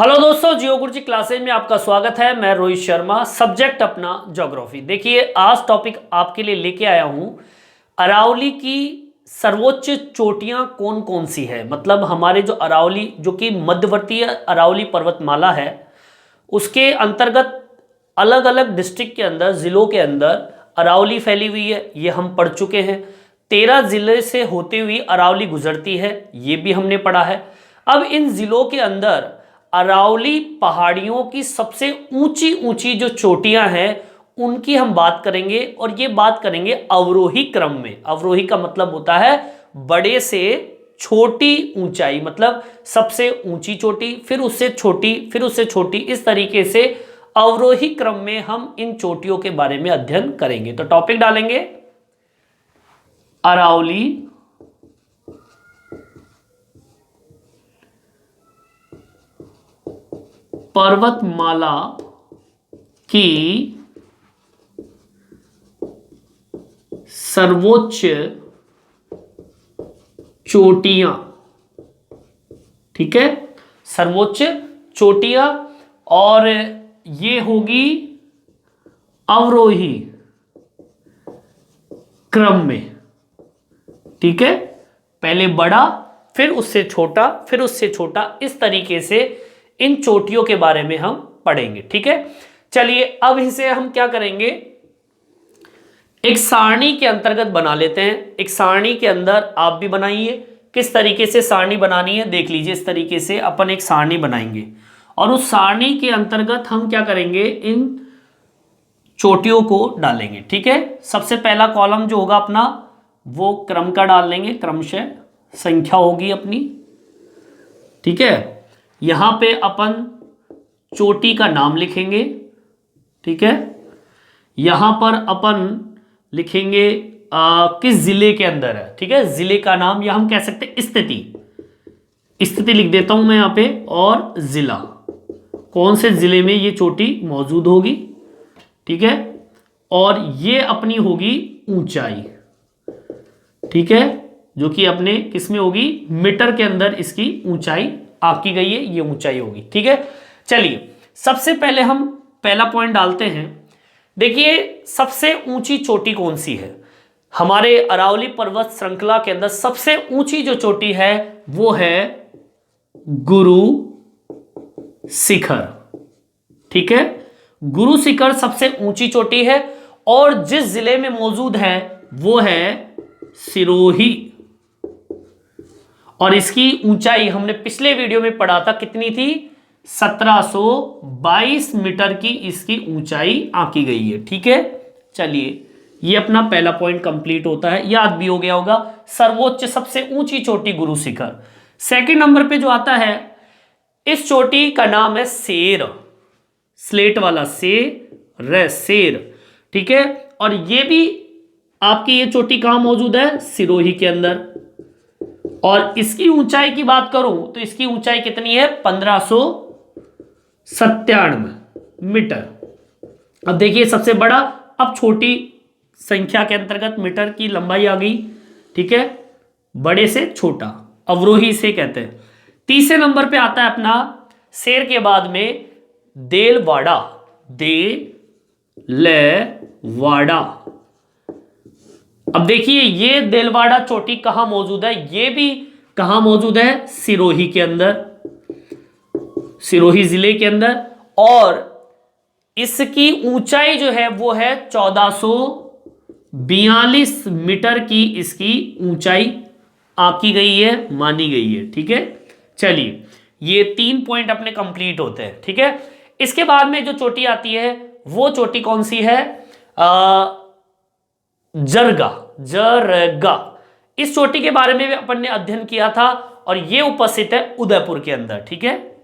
Hello दोस्तों, जियो गुरुजी classes में आपका स्वागत है। मैं रोहित शर्मा, सब्जेक्ट अपना ज्योग्राफी। देखिए, आज टॉपिक आपके लिए लेके आया हूं अरावली की सर्वोच्च चोटियां कौन कौन सी है। मतलब हमारे जो अरावली, जो कि मध्यवर्तीय अरावली पर्वतमाला है, उसके अंतर्गत अलग अलग डिस्ट्रिक्ट के अंदर, जिलों के अंदर अरावली फैली हुई है। ये हम पढ़ चुके हैं। 13 जिले से होते हुए अरावली गुजरती है, ये भी हमने पढ़ा है। अब इन जिलों के अंदर अरावली पहाड़ियों की सबसे ऊंची ऊंची जो चोटियां हैं उनकी हम बात करेंगे, और ये बात करेंगे अवरोही क्रम में। अवरोही का मतलब होता है बड़े से छोटी ऊंचाई, मतलब सबसे ऊंची चोटी, फिर उससे छोटी, फिर उससे छोटी, इस तरीके से अवरोही क्रम में हम इन चोटियों के बारे में अध्ययन करेंगे। तो टॉपिक डालेंगे अरावली पर्वतमाला की सर्वोच्च चोटियां। ठीक है, सर्वोच्च चोटियां, और ये होगी अवरोही क्रम में। ठीक है, पहले बड़ा, फिर उससे छोटा, फिर उससे छोटा, इस तरीके से इन चोटियों के बारे में हम पढ़ेंगे। ठीक है, चलिए अब इसे हम क्या करेंगे, एक सारणी के अंतर्गत बना लेते हैं। एक सारणी के अंदर आप भी बनाइए। किस तरीके से सारणी बनानी है देख लीजिए। इस तरीके से अपन एक सारणी बनाएंगे, और उस सारणी के अंतर्गत हम क्या करेंगे, इन चोटियों को डालेंगे। ठीक है, सबसे पहला कॉलम जो होगा अपना, वो क्रम का डाल लेंगे, क्रमशः संख्या होगी अपनी। ठीक है, यहां पे अपन चोटी का नाम लिखेंगे। ठीक है, यहां पर अपन लिखेंगे किस जिले के अंदर है। ठीक है, जिले का नाम, या हम कह सकते हैं स्थिति। स्थिति लिख देता हूं मैं यहां पे, और जिला, कौन से जिले में ये चोटी मौजूद होगी। ठीक है, और ये अपनी होगी ऊंचाई। ठीक है, जो कि अपने किस में होगी, मीटर के अंदर इसकी ऊंचाई आकी गई है, ये ऊंचाई होगी। ठीक है, चलिए सबसे पहले हम पहला पॉइंट डालते हैं। देखिए, सबसे ऊंची चोटी कौन सी है हमारे अरावली पर्वत श्रृंखला के अंदर। सबसे ऊंची जो चोटी है वो है गुरु शिखर। ठीक है, गुरु शिखर सबसे ऊंची चोटी है, और जिस जिले में मौजूद है वो है सिरोही। और इसकी ऊंचाई हमने पिछले वीडियो में पढ़ा था, कितनी थी, 1722 मीटर की इसकी ऊंचाई आंकी गई है। ठीक है, चलिए ये अपना पहला पॉइंट कंप्लीट होता है, याद भी हो गया होगा, सर्वोच्च सबसे ऊंची चोटी गुरु शिखर। सेकंड नंबर पे जो आता है, इस चोटी का नाम है शेर, स्लेट वाला शेर। ठीक है, और ये भी आपकी ये चोटी कहां मौजूद है, सिरोही के अंदर। और इसकी ऊंचाई की बात करूं तो इसकी ऊंचाई कितनी है, 1597 मीटर। अब देखिए सबसे बड़ा, अब छोटी संख्या के अंतर्गत मीटर की लंबाई आ गई। ठीक है, बड़े से छोटा, अवरोही से कहते हैं। तीसरे नंबर पे आता है अपना, शेर के बाद में देलवाड़ा। देलवाड़ा। अब देखिए ये देलवाड़ा चोटी कहां मौजूद है, ये भी कहां मौजूद है, सिरोही के अंदर, सिरोही जिले के अंदर। और इसकी ऊंचाई जो है वो है 1442 मीटर की इसकी ऊंचाई आकी गई है, मानी गई है। ठीक है, चलिए ये 3 पॉइंट अपने कंप्लीट होते हैं। ठीक है, इसके बाद में जो चोटी आती है वो चोटी कौन सी है, जरगा। इस चोटी के बारे में भी अपन ने अध्ययन किया था, और ये उपस्थित है उदयपुर के अंदर। ठीक है,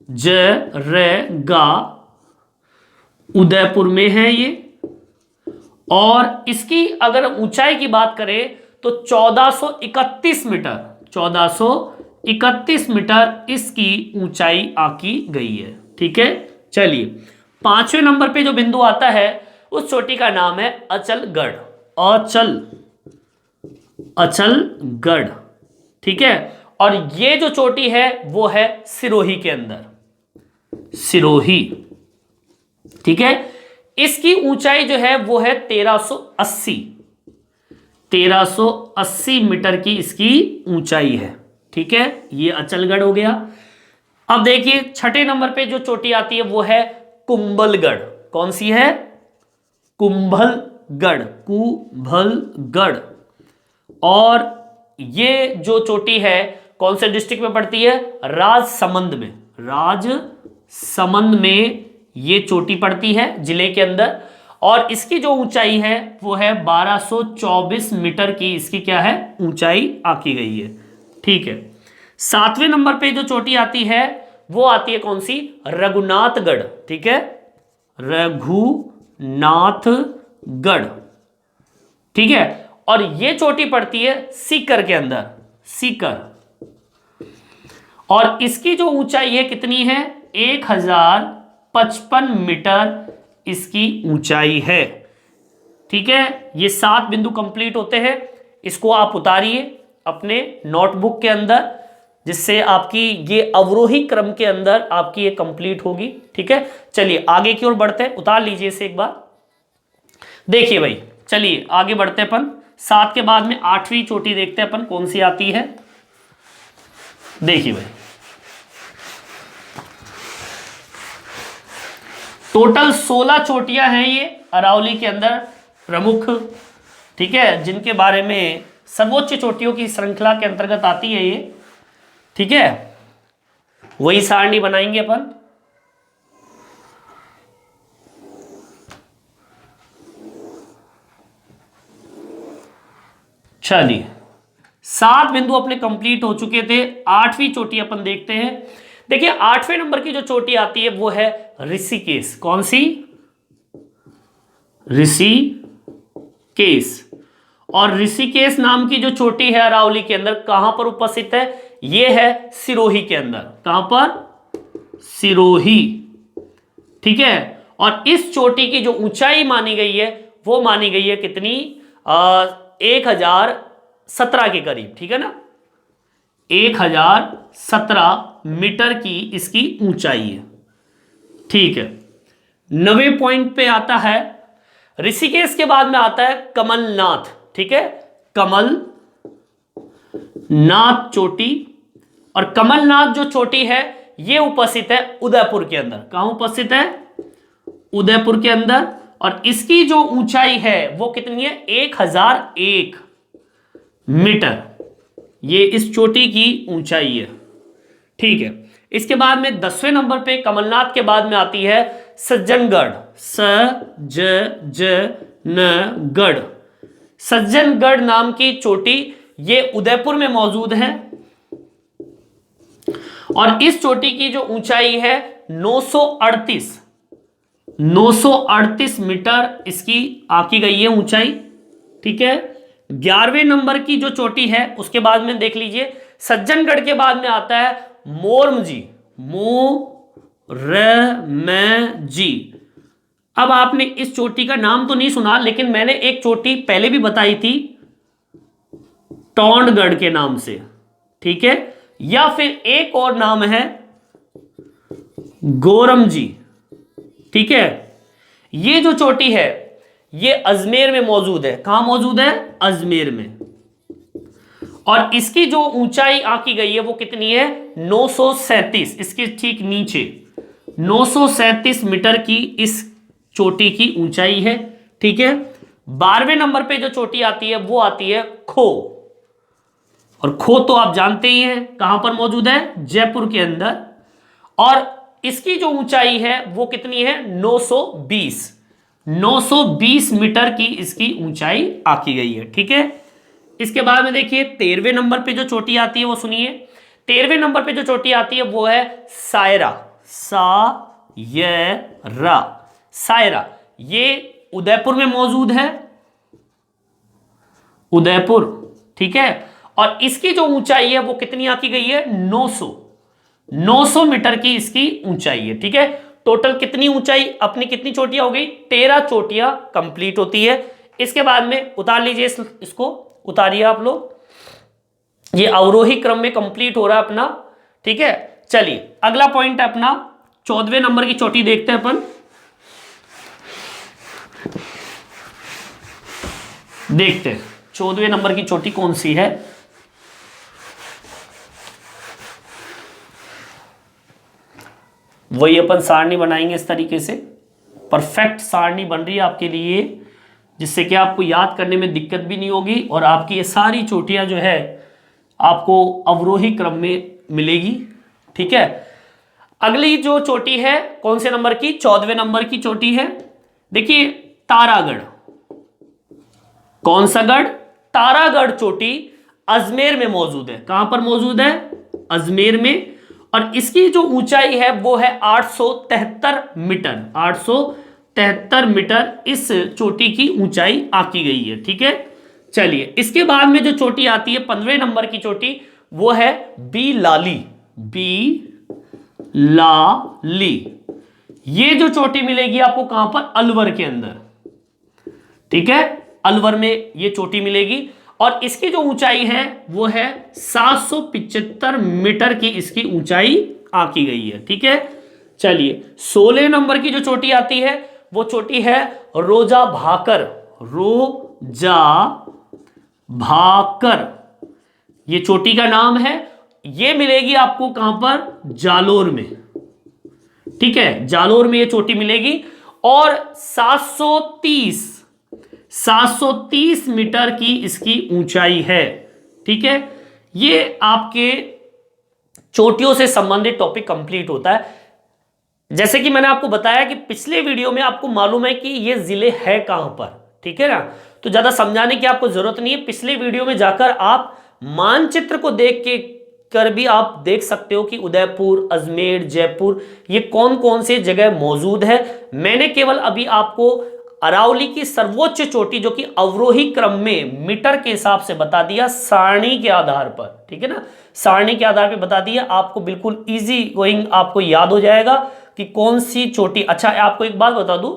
जरगा उदयपुर में है ये। और इसकी अगर ऊंचाई की बात करें तो 1431 मीटर, 1431 मीटर इसकी ऊंचाई आकी गई है। ठीक है, चलिए पांचवें नंबर पे जो बिंदु आता है उस चोटी का नाम है अचलगढ़। अचलगढ़। ठीक है, और ये जो चोटी है वो है सिरोही के अंदर। सिरोही। ठीक है, इसकी ऊंचाई जो है वो है 1380 मीटर की इसकी ऊंचाई है। ठीक है, ये अचलगढ़ हो गया। अब देखिए छठे नंबर पे जो चोटी आती है वो है कुंभलगढ़। कौन सी है? कुंभलगढ़, कुंभलगढ़। और ये जो चोटी है कौन से डिस्ट्रिक्ट में पड़ती है? राजसमंद में। राजसमंद में ये चोटी पड़ती है जिले के अंदर। और इसकी जो ऊंचाई है वो है 1224 मीटर की इसकी क्या है? ऊंचाई आकी गई है। ठीक है, सातवें नंबर पे जो चोटी आती है वो आती है कौन सी? रघुनाथगढ़। ठीक है, रघुनाथगढ़। ठीक है, और ये चोटी पड़ती है सीकर के अंदर, सीकर। और इसकी जो ऊंचाई है कितनी है? 1055 मीटर इसकी ऊंचाई है। ठीक है, ये 7 बिंदु कंप्लीट होते हैं। इसको आप उतारिए अपने नोटबुक के अंदर, जिससे आपकी ये अवरोही क्रम के अंदर आपकी ये कंप्लीट होगी। ठीक है, चलिए आगे की ओर बढ़ते हैं। उतार लीजिए इसे एक बार। देखिए भाई, चलिए आगे बढ़ते हैं अपन। 7 के बाद में 8वीं चोटी देखते हैं अपन कौन सी आती है। देखिए भाई, टोटल 16 चोटियां हैं ये अरावली के अंदर प्रमुख। ठीक है, जिनके बारे में सर्वोच्च चोटियों की श्रृंखला के अंतर्गत आती है ये। ठीक है, वही सारणी बनाएंगे अपन। चलिए 7 बिंदु अपने कंप्लीट हो चुके थे। 8वीं चोटी अपन देखते हैं। देखिए 8वें नंबर की जो चोटी आती है वो है ऋषिकेश। कौन सी? ऋषिकेश। और ऋषिकेश नाम की जो चोटी है अरावली के अंदर कहां पर उपस्थित है? ये है सिरोही के अंदर। कहां पर? सिरोही। ठीक है, और इस चोटी की जो ऊंचाई मानी गई है वो मानी गई है कितनी? 1017 के करीब। ठीक है ना, 1017 मीटर की इसकी ऊंचाई है। ठीक है, 9वें पॉइंट पे आता है ऋषिकेश के बाद में आता है कमलनाथ। ठीक है, कमलनाथ चोटी। और कमलनाथ जो चोटी है ये उपस्थित है उदयपुर के अंदर। कहां उपस्थित है? उदयपुर के अंदर। और इसकी जो ऊंचाई है वो कितनी है? 1001 मीटर ये इस चोटी की ऊंचाई है। ठीक है, इसके बाद में 10वें नंबर पे कमलनाथ के बाद में आती है सज्जनगढ़। सज्जनगढ़। सज्जनगढ़ नाम की चोटी ये उदयपुर में मौजूद है। और इस चोटी की जो ऊंचाई है 938 मीटर इसकी आकी गई है ऊंचाई। ठीक है, 11वें नंबर की जो चोटी है उसके बाद में देख लीजिए सज्जनगढ़ के बाद में आता है मोरमजी। मोरमजी। अब आपने इस चोटी का नाम तो नहीं सुना, लेकिन मैंने एक चोटी पहले भी बताई थी टोंडगढ़ के नाम से। ठीक है, या फिर एक और नाम है गोरमजी। ठीक है, ये जो चोटी है ये अजमेर में मौजूद है। कहां मौजूद है? अजमेर में। और इसकी जो ऊंचाई आकी गई है वो कितनी है? 937। इसके ठीक नीचे 937 मीटर की इस चोटी की ऊंचाई है। ठीक है, 12वें नंबर पे जो चोटी आती है वो आती है खो। और खो तो आप जानते ही हैं कहां पर मौजूद है? जयपुर के अंदर। और इसकी जो ऊंचाई है वो कितनी है? 920 मीटर की इसकी ऊंचाई आकी गई है। ठीक है, इसके बाद में देखिए 13वें नंबर पे जो चोटी आती है वो सुनिए। 13वें नंबर पे जो चोटी आती है वो है सायरा। सायरा ये उदयपुर में मौजूद है। उदयपुर। ठीक है, और इसकी जो ऊंचाई है वो कितनी आकी गई है? 900 मीटर की इसकी ऊंचाई है। ठीक है, टोटल कितनी ऊंचाई अपनी कितनी चोटियां हो गई? 13 चोटियां कंप्लीट होती है। इसके बाद में उतार लीजिए इसको उतारिए आप लोग। ये अवरोही क्रम में कंप्लीट हो रहा है अपना। ठीक है, चलिए अगला पॉइंट है अपना 14वें नंबर की चोटी देखते हैं अपन। देखते हैं 14वें नंबर की चोटी कौन सी है। वही अपन सारणी बनाएंगे इस तरीके से, परफेक्ट सारणी बन रही है आपके लिए, जिससे कि आपको याद करने में दिक्कत भी नहीं होगी और आपकी ये सारी चोटियां जो है आपको अवरोही क्रम में मिलेगी। ठीक है, अगली जो चोटी है कौन से नंबर की, 14वें नंबर की चोटी है। देखिए तारागढ़, कौन सा गढ़, तारागढ़ चोटी अजमेर में मौजूद है। कहां पर मौजूद है, अजमेर में, और इसकी जो ऊंचाई है वो है 873 मीटर। 873 मीटर इस चोटी की ऊंचाई आकी गई है। ठीक है, चलिए इसके बाद में जो चोटी आती है 15वें नंबर की चोटी, वो है बी लाली। बी लाली, ये जो चोटी मिलेगी आपको कहां पर, अलवर के अंदर। ठीक है, अलवर में ये चोटी मिलेगी और इसकी जो ऊंचाई है वो है 775 मीटर की इसकी ऊंचाई आकी गई है। ठीक है, चलिए 16 नंबर की जो चोटी आती है वो चोटी है रोजा भाकर। रोजा भाकर ये चोटी का नाम है, ये मिलेगी आपको कहां पर, जालोर में। ठीक है, जालोर में ये चोटी मिलेगी और 730 मीटर की इसकी ऊंचाई है। ठीक है, ये आपके चोटियों से संबंधित टॉपिक कंप्लीट होता है। जैसे कि मैंने आपको बताया कि पिछले वीडियो में आपको मालूम है कि ये जिले है कहां पर। ठीक है ना, तो ज्यादा समझाने की आपको जरूरत नहीं है। पिछले वीडियो में जाकर आप मानचित्र को देख के कर भी आप देख सकते हो कि उदयपुर, अजमेर, जयपुर ये कौन कौन से जगह मौजूद है। मैंने केवल अभी आपको अरावली की सर्वोच्च चोटी जो कि अवरोही क्रम में मीटर के हिसाब से बता दिया, सारणी के आधार पर। ठीक है ना, सारणी के आधार पर बता दिया, आपको बिल्कुल इजी गोइंग आपको याद हो जाएगा कि कौन सी चोटी। अच्छा, आपको एक बात बता दूं,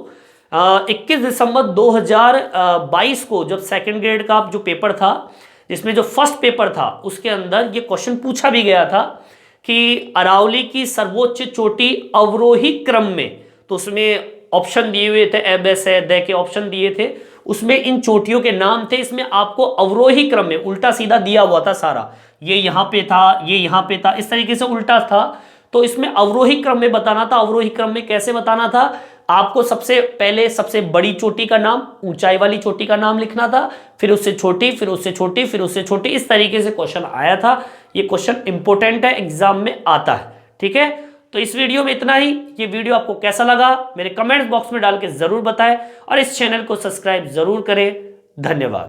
21 दिसंबर 2022 को जब सेकंड ग्रेड का जो पेपर था, जिसमें जो फर्स्ट पेपर था उसके अंदर ये क्वेश्चन पूछा भी गया था कि अरावली की सर्वोच्च चोटी अवरोही क्रम में, तो उसमें ऑप्शन दिए हुए थे, एबेस है दे के ऑप्शन दिए थे, उसमें इन चोटियों के नाम थे। इसमें आपको अवरोही क्रम में उल्टा सीधा दिया हुआ था सारा, ये यहां पे था, ये यहां पे था, इस तरीके से उल्टा था। तो इसमें अवरोही क्रम में बताना था। अवरोही क्रम में कैसे बताना था, आपको सबसे पहले सबसे बड़ी चोटी का नाम, ऊंचाई वाली चोटी का नाम लिखना था, फिर उससे छोटी, फिर उससे छोटी, फिर उससे छोटी, इस तरीके से क्वेश्चन आया था। ये क्वेश्चन इंपॉर्टेंट है, एग्जाम में आता है। ठीक है, तो इस वीडियो में इतना ही। ये वीडियो आपको कैसा लगा मेरे कमेंट बॉक्स में डाल के जरूर बताएं और इस चैनल को सब्सक्राइब जरूर करें। धन्यवाद।